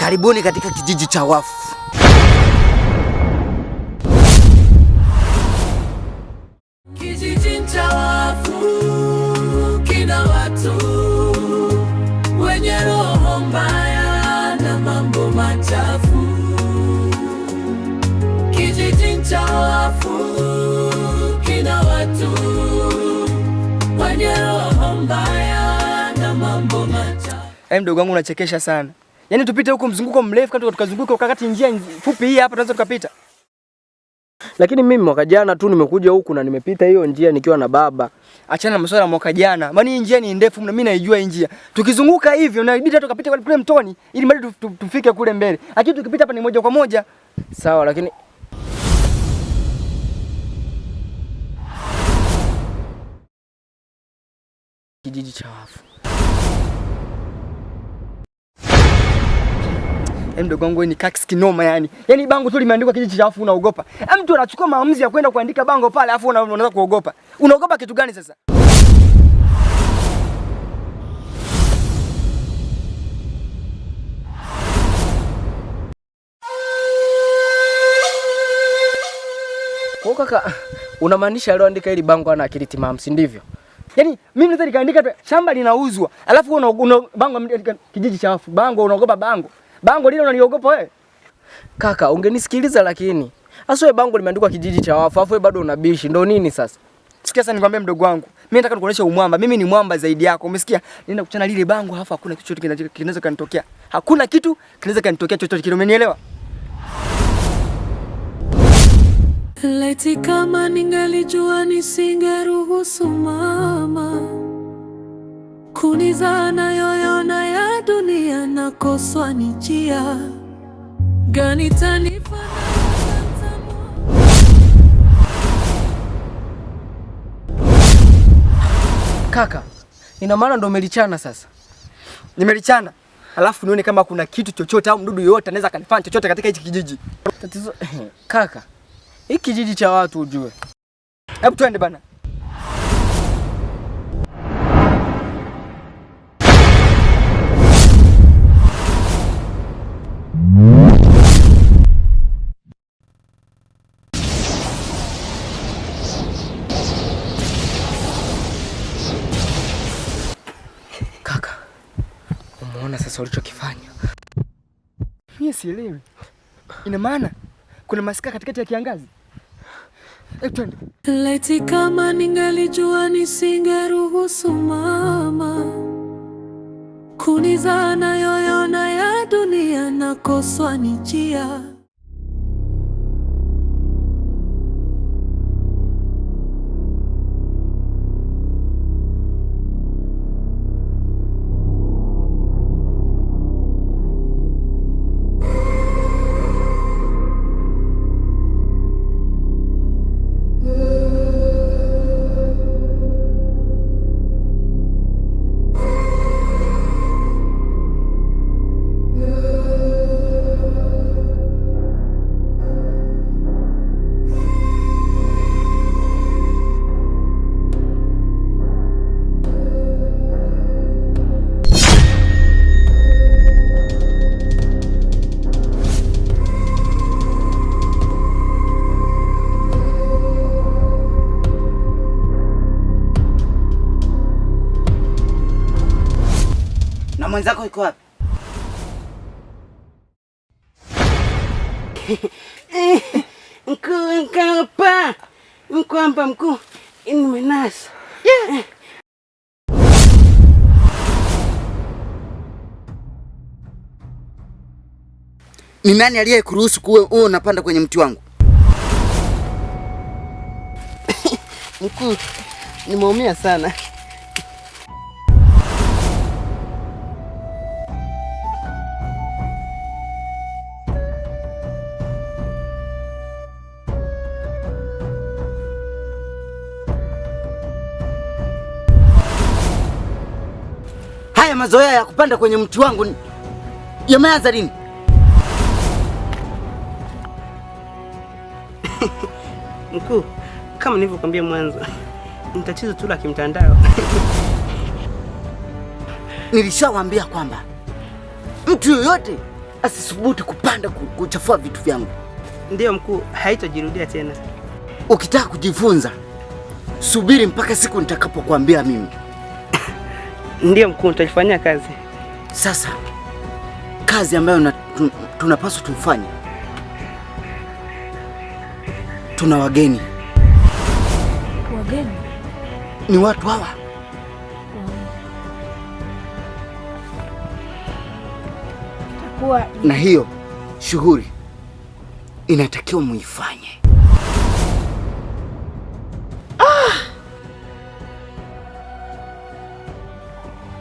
Karibuni katika kijiji cha wafu. Kijiji cha wafu kina watu wenye roho mbaya na mambo machafu. Kijiji cha wafu kina watu wenye roho mbaya na mambo machafu. Mdogo wangu unachekesha sana. Yaani tupite huko mzunguko mrefu kama tukazunguka wakati njia fupi hii hapa tunaweza tukapita. Lakini mimi mwaka jana tu nimekuja huku na nimepita hiyo njia nikiwa na baba. Achana na masuala mwaka jana. Maana hii njia ni ndefu na mimi naijua hii njia. Tukizunguka hivyo na inabidi tukapita kule mtoni ili bado tufike kule mbele. Lakini tukipita hapa ni moja kwa moja. Sawa, lakini kijiji cha wafu. Mdogo wangu ni kaks kinoma yani. Yaani bango tu limeandikwa kijiji cha wafu unaogopa. Mtu anachukua maamuzi ya kwenda kuandika bango pale afu unaanza kuogopa. Unaogopa kitu gani sasa? Kwa kaka, unamaanisha alioandika hili bango ana akili timamu, si ndivyo? Yaani mimi naweza nikaandika shamba linauzwa. Alafu una bango kijiji cha wafu. Bango unaogopa bango. Bango lile unaliogopa wewe? Kaka, ungenisikiliza lakini. Hasa wewe bango limeandikwa kijiji cha wafu, afu wewe bado unabishi. Ndio nini sasa? Sikia sasa nikwambie mdogo wangu. Mimi nataka nikuoneshe umwamba. Mimi ni mwamba zaidi yako. Umesikia? Nenda kuchana lile bango halafu hakuna kitu chochote kinaweza kanitokea. Hakuna kitu kinaweza kanitokea chochote kile. Umenielewa? Laiti kama ningalijua nisingeruhusu mama kunizaa na yoyona ya dunia na koswa ni njia gani tanifanya. Kaka, ina maana ndo umelichana sasa? Nimelichana. Alafu nione kama kuna kitu chochote au mdudu yoyote anaweza kanifanya chochote katika hichi kijiji. Tatizo kaka, hiki kijiji cha watu ujue. Hebu twende bana. Kaka, umeona sasa ulichokifanya? Mimi sielewi. Ina maana kuna masika katikati ya kiangazi. Hebu twende. Laiti kama ningalijua nisingeruhusu mama kunizaa na yoyona ya dunia na koswa ni njia. Mwenzako yuko wapi? Mkuu, nimenasa. Yeah. Ni nani aliyekuruhusu kuwe wewe unapanda kwenye mti wangu? Mkuu, nimeumia sana. Haya mazoea ya kupanda kwenye mti wangu yameanza lini? Mkuu, kama nilivyokuambia mwanzo, ni tatizo tu la kimtandao. Nilishawaambia kwamba mtu yoyote asisubutu kupanda kuchafua vitu vyangu. Ndiyo mkuu, haitajirudia tena. Ukitaka kujifunza, subiri mpaka siku nitakapokuambia mimi. Ndiyo mkuu, nitalifanyia kazi. Sasa kazi ambayo tunapaswa tumfanye, tuna wageni. Wageni? Ni watu hawa. Na hiyo shughuli inatakiwa muifanye.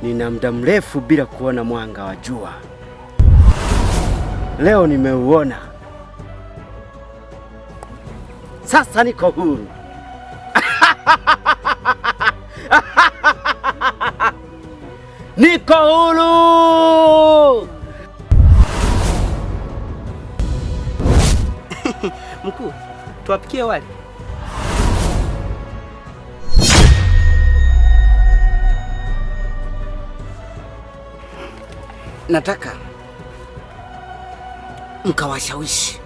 Nina muda mrefu bila kuona mwanga wa jua. Leo nimeuona. Sasa niko huru. Niko huru. Mkuu, tuwapikie wali. Nataka mkawashawishi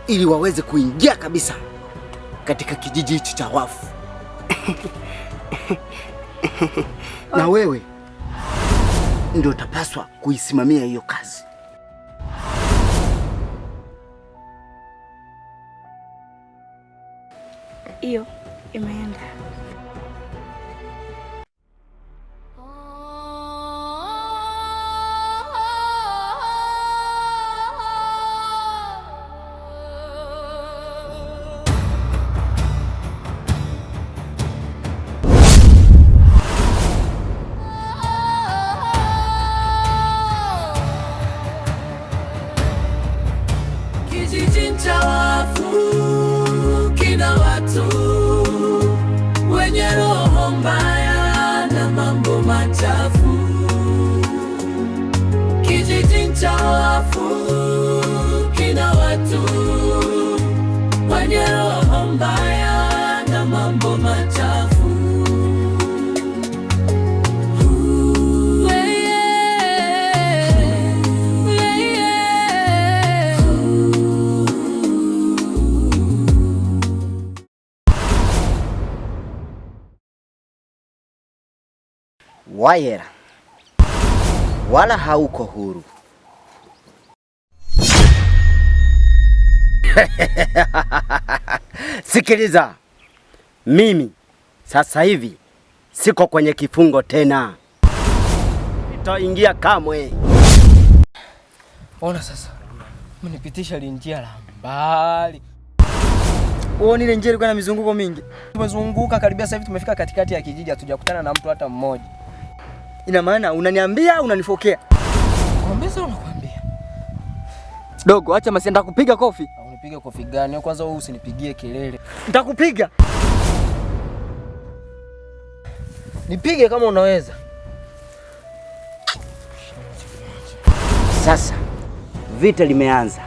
ili waweze kuingia kabisa katika kijiji hichi cha wafu. Na wewe ndio utapaswa kuisimamia hiyo kazi. Hiyo imeenda. Kijiji cha wafu kina watu wenye roho mbaya na mambo machafu. Kijiji cha wafu kina watu wenye roho mbaya na mambo machafu. Wayera, wala hauko huru. Sikiliza, mimi sasa hivi siko kwenye kifungo tena, nitaingia kamwe. Ona sasa, mnipitisha linjia la mbali. Uone ile njia ilikuwa na mizunguko mingi. Tumezunguka karibia, sasa hivi tumefika katikati ya kijiji, hatujakutana na mtu hata mmoja. Ina maana unaniambia au unanifokea? Kwambia sasa unakwambia. Dogo, acha masi, nitakupiga kofi. Unipige kofi gani? Kwanza wewe usinipigie kelele. Nitakupiga. Nipige kama unaweza. Sasa vita limeanza.